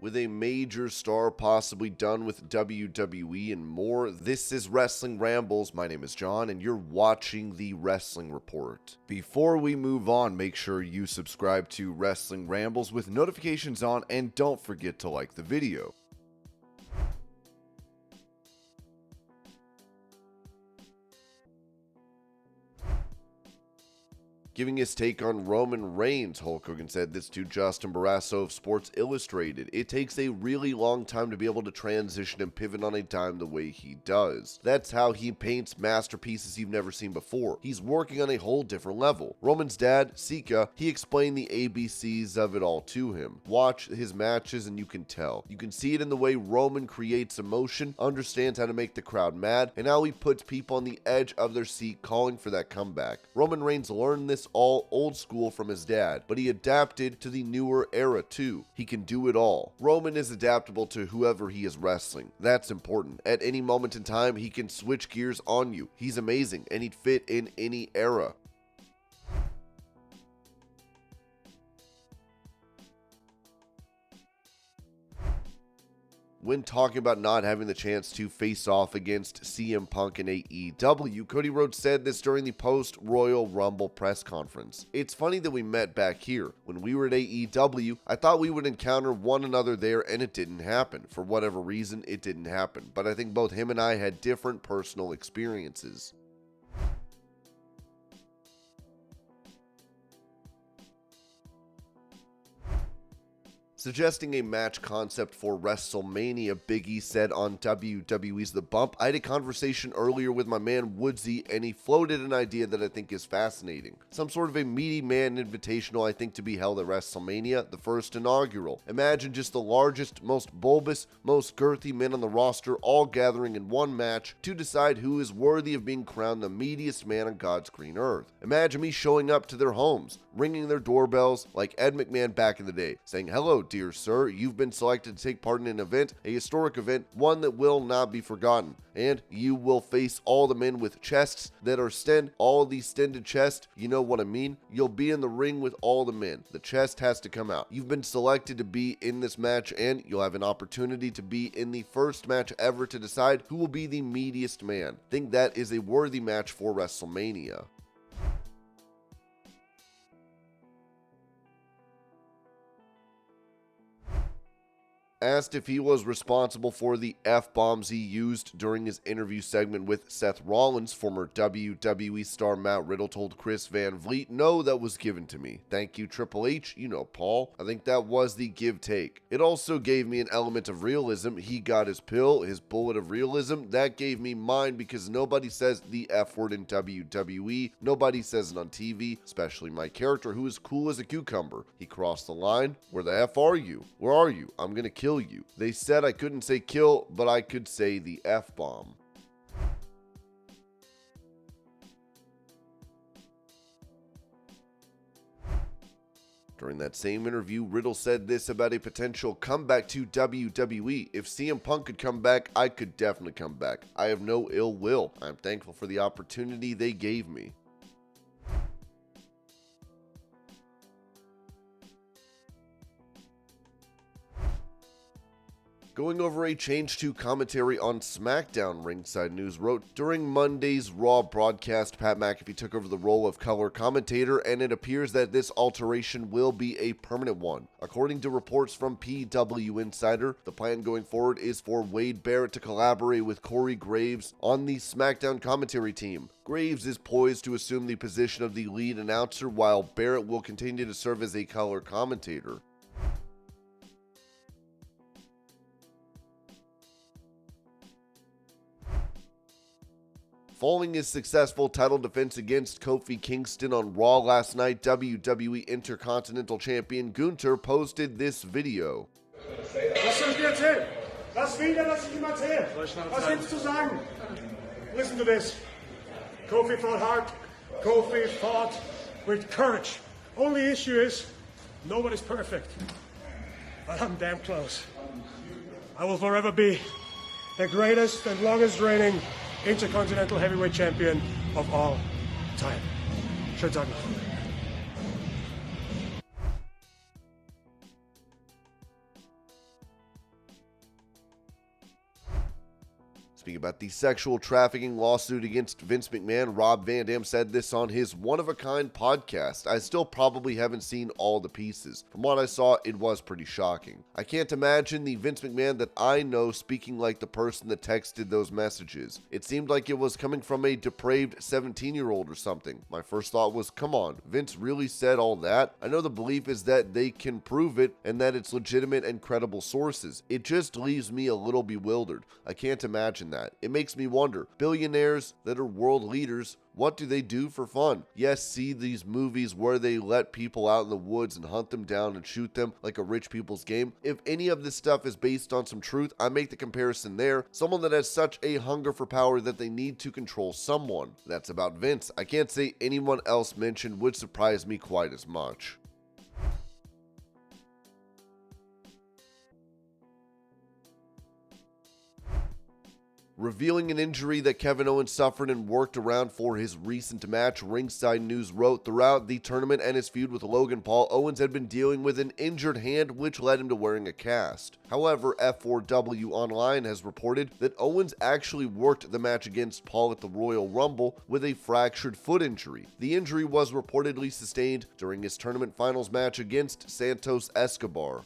with a major star possibly done with WWE and more. This is Wrestling Rambles. My name is John, and you're watching the Wrestling Report. Before we move on, make sure you subscribe to Wrestling Rambles with notifications on, and don't forget to like the video. Giving his take on Roman Reigns, Hulk Hogan said this to Justin Barrasso of Sports Illustrated. It takes a really long time to be able to transition and pivot on a dime the way he does. That's how he paints masterpieces you've never seen before. He's working on a whole different level. Roman's dad, Sika, he explained the ABCs of it all to him. Watch his matches and you can tell. You can see it in the way Roman creates emotion, understands how to make the crowd mad, and how he puts people on the edge of their seat calling for that comeback. Roman Reigns learned this all old school from his dad, but he adapted to the newer era too. He can do it all. Roman is adaptable to whoever he is wrestling. That's important. At any moment in time, he can switch gears on you. He's amazing, and he'd fit in any era. When talking about not having the chance to face off against CM Punk in AEW, Cody Rhodes said this during the post-Royal Rumble press conference. It's funny that we met back here. When we were at AEW, I thought we would encounter one another there, and it didn't happen. For whatever reason, it didn't happen. But I think both him and I had different personal experiences. Suggesting a match concept for WrestleMania, Big E said on WWE's The Bump, I had a conversation earlier with my man Woodsy, and he floated an idea that I think is fascinating. Some sort of a meaty man invitational, I think, to be held at WrestleMania, the first inaugural. Imagine just the largest, most bulbous, most girthy men on the roster all gathering in one match to decide who is worthy of being crowned the meatiest man on God's green earth. Imagine me showing up to their homes, ringing their doorbells like Ed McMahon back in the day, saying, "Hello, dear sir, you've been selected to take part in an event, a historic event, one that will not be forgotten. And you will face all the men with chests that are all the stended chests, you know what I mean? You'll be in the ring with all the men. The chest has to come out. You've been selected to be in this match, and you'll have an opportunity to be in the first match ever to decide who will be the meatiest man." Think that is a worthy match for WrestleMania. Asked if he was responsible for the F-bombs he used during his interview segment with Seth Rollins, former WWE star Matt Riddle told Chris Van Vliet, "No, that was given to me. Thank you, Triple H. You know, Paul. I think that was the give-take. It also gave me an element of realism. He got his pill, his bullet of realism. That gave me mine because nobody says the F word in WWE. Nobody says it on TV, especially my character who is cool as a cucumber. He crossed the line. Where the F are you? Where are you? I'm gonna kill you. They said I couldn't say kill, but I could say the F-bomb." During that same interview, Riddle said this about a potential comeback to WWE. "If CM Punk could come back, I could definitely come back. I have no ill will. I'm thankful for the opportunity they gave me." Going over a change to commentary on Smackdown, Ringside News wrote, "During Monday's Raw broadcast, Pat McAfee took over the role of color commentator, and it appears that this alteration will be a permanent one. According to reports from PW Insider, the plan going forward is for Wade Barrett to collaborate with Corey Graves on the Smackdown commentary team. Graves is poised to assume the position of the lead announcer, while Barrett will continue to serve as a color commentator." Following his successful title defense against Kofi Kingston on Raw last night, WWE Intercontinental Champion Gunter posted this video. Was soll ich dir erzählen? Was wieder, was ich ihm erzähle? Was gibt's zu sagen? Listen to this. Kofi fought hard. Kofi fought with courage. Only issue is, nobody's perfect. But I'm damn close. I will forever be the greatest and longest reigning Intercontinental Heavyweight Champion of all time. Schönen Tag noch. Speaking about the sexual trafficking lawsuit against Vince McMahon, Rob Van Dam said this on his one-of-a-kind podcast. I still probably haven't seen all the pieces. From what I saw, it was pretty shocking. I can't imagine the Vince McMahon that I know speaking like the person that texted those messages. It seemed like it was coming from a depraved 17-year-old or something. My first thought was, come on, Vince really said all that? I know the belief is that they can prove it and that it's legitimate and credible sources. It just leaves me a little bewildered. I can't imagine that. It makes me wonder, billionaires that are world leaders, what do they do for fun? Yes, see these movies where they let people out in the woods and hunt them down and shoot them like a rich people's game. If any of this stuff is based on some truth, I make the comparison there. Someone that has such a hunger for power that they need to control someone. That's about Vince. I can't say anyone else mentioned would surprise me quite as much. Revealing an injury that Kevin Owens suffered and worked around for his recent match, Ringside News wrote, throughout the tournament and his feud with Logan Paul, Owens had been dealing with an injured hand which led him to wearing a cast. However, F4W Online has reported that Owens actually worked the match against Paul at the Royal Rumble with a fractured foot injury. The injury was reportedly sustained during his tournament finals match against Santos Escobar.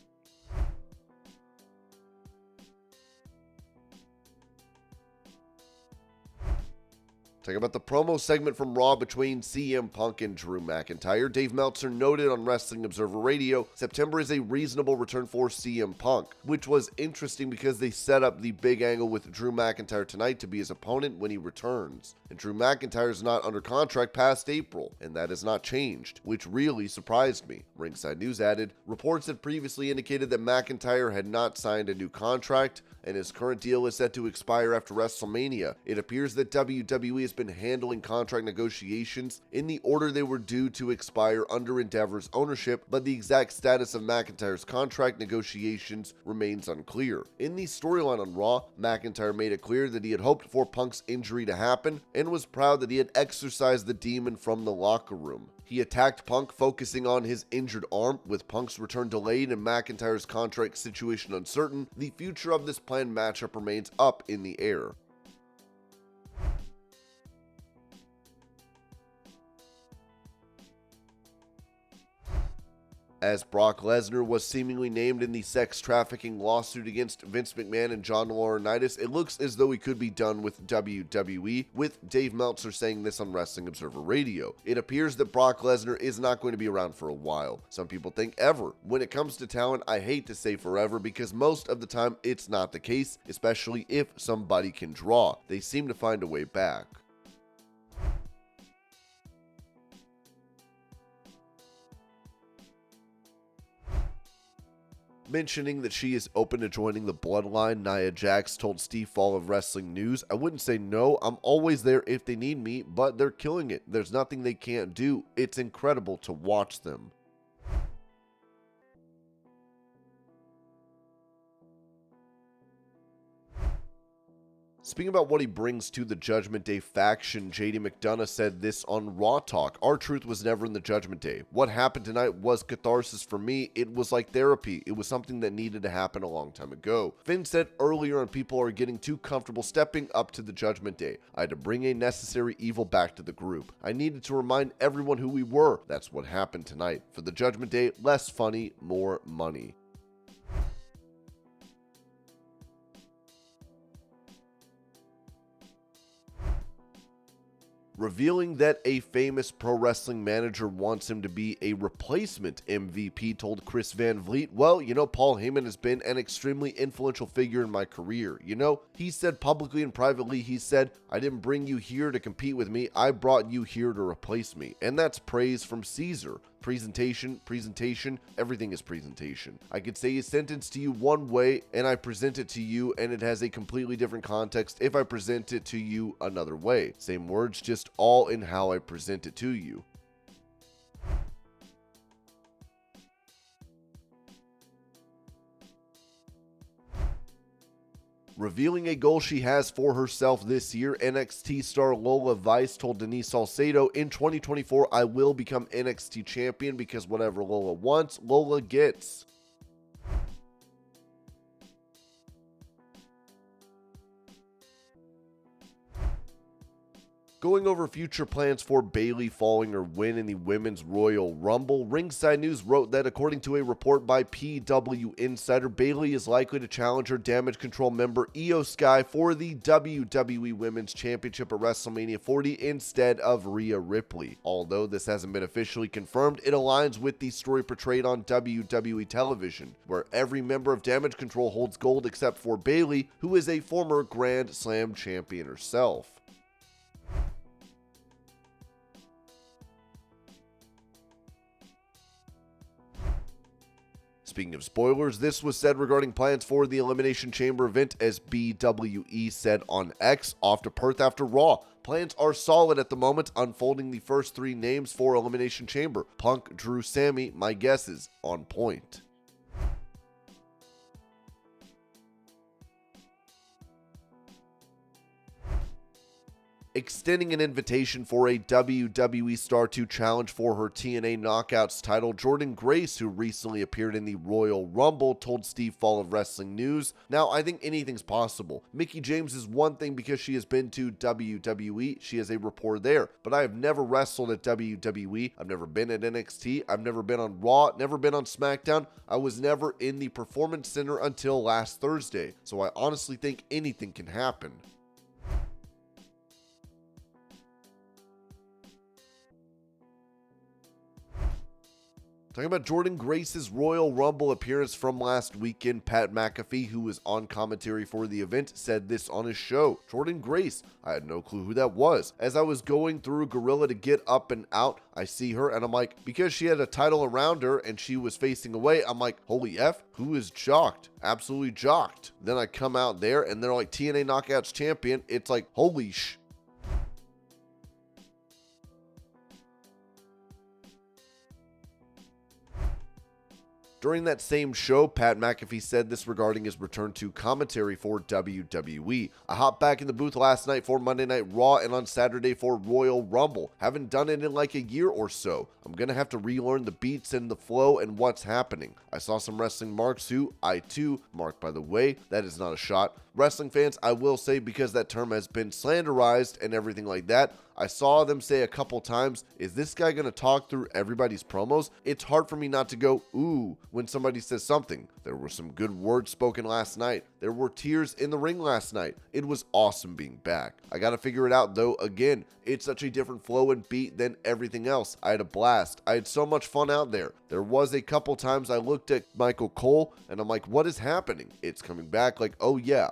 Talking about the promo segment from Raw between CM Punk and Drew McIntyre, Dave Meltzer noted on Wrestling Observer Radio, September is a reasonable return for CM Punk, which was interesting because they set up the big angle with Drew McIntyre tonight to be his opponent when he returns. And Drew McIntyre is not under contract past April, and that has not changed, which really surprised me. Ringside News added, reports had previously indicated that McIntyre had not signed a new contract, and his current deal is set to expire after WrestleMania. It appears that WWE has been handling contract negotiations in the order they were due to expire under Endeavor's ownership, but the exact status of McIntyre's contract negotiations remains unclear. In the storyline on Raw, McIntyre made it clear that he had hoped for Punk's injury to happen and was proud that he had exorcised the demon from the locker room. He attacked Punk, focusing on his injured arm. With Punk's return delayed and McIntyre's contract situation uncertain, the future of this planned matchup remains up in the air. As Brock Lesnar was seemingly named in the sex trafficking lawsuit against Vince McMahon and John Laurinaitis, it looks as though he could be done with WWE, with Dave Meltzer saying this on Wrestling Observer Radio. It appears that Brock Lesnar is not going to be around for a while. Some people think ever. When it comes to talent, I hate to say forever because most of the time it's not the case, especially if somebody can draw. They seem to find a way back. Mentioning that she is open to joining the Bloodline, Nia Jax told Steve Fall of Wrestling News, I wouldn't say no, I'm always there if they need me, but they're killing it. There's nothing they can't do. It's incredible to watch them. Speaking about what he brings to the Judgment Day faction, JD McDonagh said this on Raw Talk. Our truth was never in the Judgment Day. What happened tonight was catharsis for me. It was like therapy. It was something that needed to happen a long time ago. Finn said earlier on people are getting too comfortable stepping up to the Judgment Day. I had to bring a necessary evil back to the group. I needed to remind everyone who we were. That's what happened tonight. For the Judgment Day, less funny, more money. Revealing that a famous pro wrestling manager wants him to be a replacement MVP, told Chris Van Vliet, well, you know, Paul Heyman has been an extremely influential figure in my career. You know, he said publicly and privately, he said, I didn't bring you here to compete with me, I brought you here to replace me. And that's praise from Caesar. Presentation, everything is presentation. I could say a sentence to you one way and I present it to you and it has a completely different context if I present it to you another way. Same words, just all in how I present it to you. Revealing a goal she has for herself this year, NXT star Lola Vice told Denise Salcedo, in 2024, I will become NXT champion because whatever Lola wants, Lola gets. Going over future plans for Bayley following her win in the Women's Royal Rumble, Ringside News wrote that according to a report by PW Insider, Bayley is likely to challenge her Damage Control member Io Sky for the WWE Women's Championship at WrestleMania 40 instead of Rhea Ripley. Although this hasn't been officially confirmed, it aligns with the story portrayed on WWE television, where every member of Damage Control holds gold except for Bayley, who is a former Grand Slam champion herself. Speaking of spoilers, this was said regarding plans for the Elimination Chamber event as BWE said on X, off to Perth after Raw. Plans are solid at the moment, unfolding the first 3 names for Elimination Chamber. Punk, Drew, Sammy, my guess is on point. Extending an invitation for a WWE star to challenge for her TNA Knockouts title, Jordynne Grace, who recently appeared in the Royal Rumble, told Steve Fall of Wrestling News, "Now, I think anything's possible. Mickie James is one thing because she has been to WWE, she has a rapport there, but I have never wrestled at WWE, I've never been at NXT, I've never been on Raw, never been on Smackdown, I was never in the Performance Center until last Thursday, so I honestly think anything can happen." Talking about Jordynne Grace's Royal Rumble appearance from last weekend, Pat McAfee, who was on commentary for the event, said this on his show. "Jordynne Grace, I had no clue who that was. As I was going through Gorilla to get up and out, I see her and I'm like, because she had a title around her and she was facing away, I'm like, holy F, who is jocked? Absolutely jocked. Then I come out there and they're like TNA Knockouts champion. It's like, holy sh. During that same show, Pat McAfee said this regarding his return to commentary for WWE. "I hopped back in the booth last night for Monday Night Raw and on Saturday for Royal Rumble. Haven't done it in like a year or so. I'm gonna have to relearn the beats and the flow and what's happening. I saw some wrestling marks who, I too, Mark by the way, that is not a shot. Wrestling fans, I will say, because that term has been slanderized and everything like that, I saw them say a couple times, is this guy going to talk through everybody's promos? It's hard for me not to go, ooh, when somebody says something. There were some good words spoken last night. There were tears in the ring last night. It was awesome being back. I got to figure it out though. Again, it's such a different flow and beat than everything else. I had a blast. I had so much fun out there. There was a couple times I looked at Michael Cole and I'm like, what is happening? It's coming back like, oh yeah.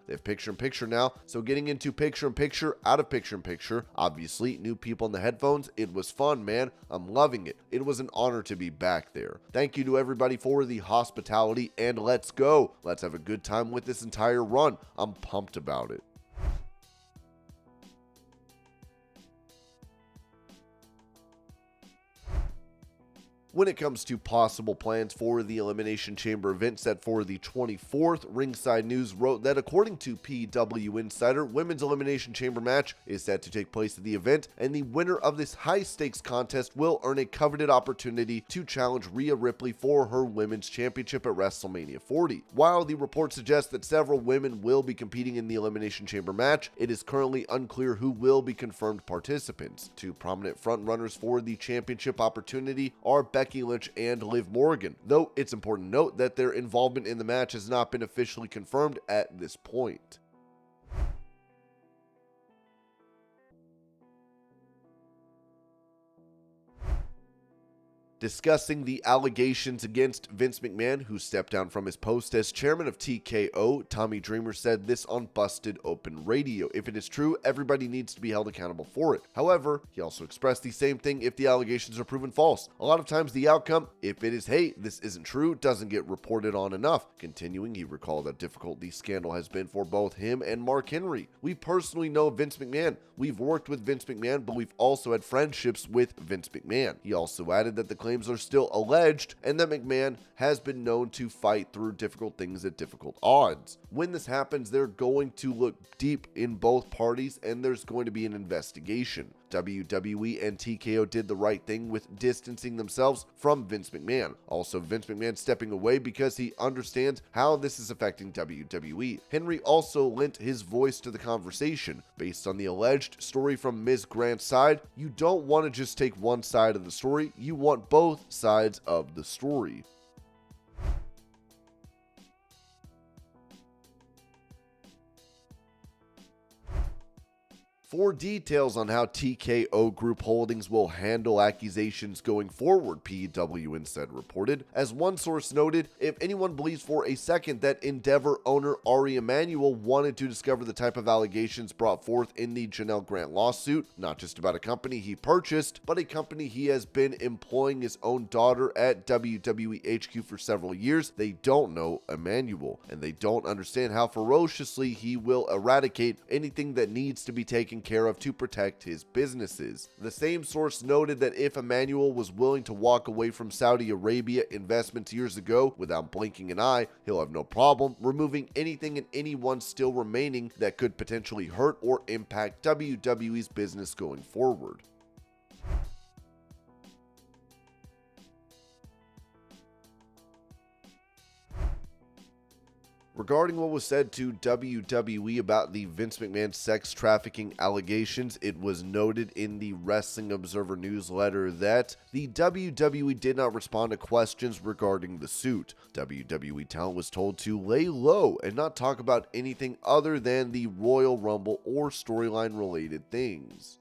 They have picture-in-picture now. So getting into picture-in-picture, out of picture-in-picture, obviously, new people in the headphones. It was fun, man. I'm loving it. It was an honor to be back there. Thank you to everybody for the hospitality, and let's go. Let's have a good time with this entire run. I'm pumped about it. When it comes to possible plans for the Elimination Chamber event set for the 24th, Ringside News wrote that according to PW Insider, Women's Elimination Chamber match is set to take place at the event, and the winner of this high-stakes contest will earn a coveted opportunity to challenge Rhea Ripley for her Women's Championship at WrestleMania 40. While the report suggests that several women will be competing in the Elimination Chamber match, it is currently unclear who will be confirmed participants. Two prominent frontrunners for the championship opportunity are Becky Lynch and Liv Morgan, though it's important to note that their involvement in the match has not been officially confirmed at this point. Discussing the allegations against Vince McMahon, who stepped down from his post as chairman of TKO, Tommy Dreamer said this on Busted Open Radio. If it is true, everybody needs to be held accountable for it. However, he also expressed the same thing if the allegations are proven false. A lot of times the outcome, if it is, hey, this isn't true, doesn't get reported on enough. Continuing, he recalled how difficult the scandal has been for both him and Mark Henry. We personally know Vince McMahon. We've worked with Vince McMahon, but we've also had friendships with Vince McMahon. He also added that the claims are still alleged and that McMahon has been known to fight through difficult things at difficult odds. When this happens, they're going to look deep in both parties and there's going to be an investigation. WWE and TKO did the right thing with distancing themselves from Vince McMahon. Also, Vince McMahon stepping away because he understands how this is affecting WWE. Henry also lent his voice to the conversation. Based on the alleged story from Ms. Grant's side, you don't want to just take one side of the story, you want both sides of the story. For details on how TKO Group Holdings will handle accusations going forward, PW said reported. As one source noted, if anyone believes for a second that Endeavor owner Ari Emanuel wanted to discover the type of allegations brought forth in the Janelle Grant lawsuit, not just about a company he purchased, but a company he has been employing his own daughter at WWE HQ for several years, they don't know Emanuel, and they don't understand how ferociously he will eradicate anything that needs to be taken care of to protect his businesses. The same source noted that if Emanuel was willing to walk away from Saudi Arabia investments years ago without blinking an eye, he'll have no problem removing anything and anyone still remaining that could potentially hurt or impact WWE's business going forward. Regarding what was said to WWE about the Vince McMahon sex trafficking allegations, it was noted in the Wrestling Observer newsletter that the WWE did not respond to questions regarding the suit. WWE talent was told to lay low and not talk about anything other than the Royal Rumble or storyline related things.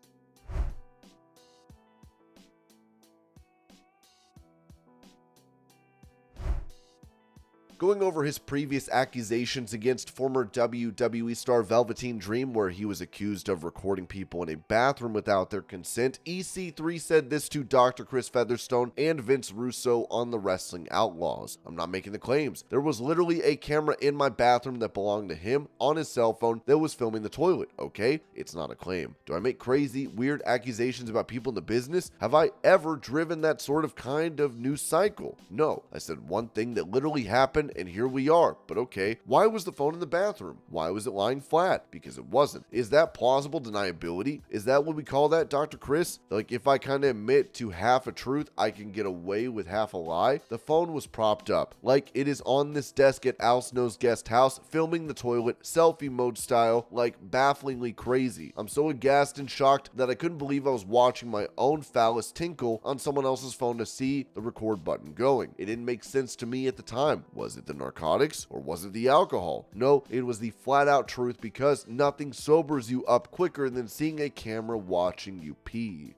Going over his previous accusations against former WWE star Velveteen Dream, where he was accused of recording people in a bathroom without their consent, EC3 said this to Dr. Chris Featherstone and Vince Russo on the Wrestling Outlaws. "I'm not making the claims. There was literally a camera in my bathroom that belonged to him on his cell phone that was filming the toilet, okay? It's not a claim. Do I make crazy, weird accusations about people in the business? Have I ever driven that sort of kind of news cycle? No. I said one thing that literally happened and here we are. But okay, why was the phone in the bathroom? Why was it lying flat? Because it wasn't. Is that plausible deniability? Is that what we call that, Dr. Chris? Like, if I kind of admit to half a truth, I can get away with half a lie? The phone was propped up, like it is on this desk at Al Snow's guest house, filming the toilet, selfie mode style, like bafflingly crazy. I'm so aghast and shocked that I couldn't believe I was watching my own phallus tinkle on someone else's phone to see the record button going. It didn't make sense to me at the time. Was it the narcotics or was it the alcohol? No, it was the flat out truth, because nothing sobers you up quicker than seeing a camera watching you pee."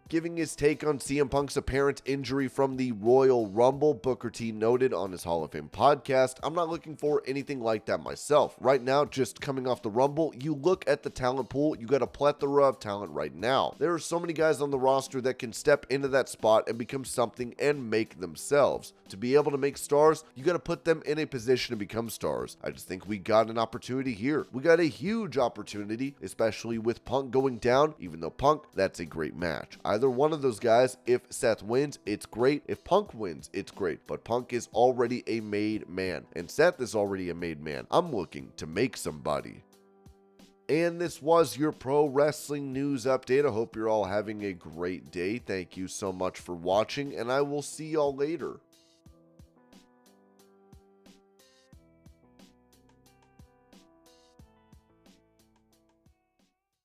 Giving his take on CM Punk's apparent injury from the Royal Rumble, Booker T noted on his Hall of Fame podcast, "I'm not looking for anything like that myself. Right now, just coming off the Rumble, you look at the talent pool, you got a plethora of talent right now. There are so many guys on the roster that can step into that spot and become something and make themselves. To be able to make stars, you got to put them in a position to become stars. I just think we got an opportunity here. We got a huge opportunity, especially with Punk going down, even though Punk, that's a great match. Either one of those guys, if Seth wins, it's great. If Punk wins, it's great. But Punk is already a made man, and Seth is already a made man. I'm looking to make somebody." And this was your pro wrestling news update. I hope you're all having a great day. Thank you so much for watching, and I will see y'all later.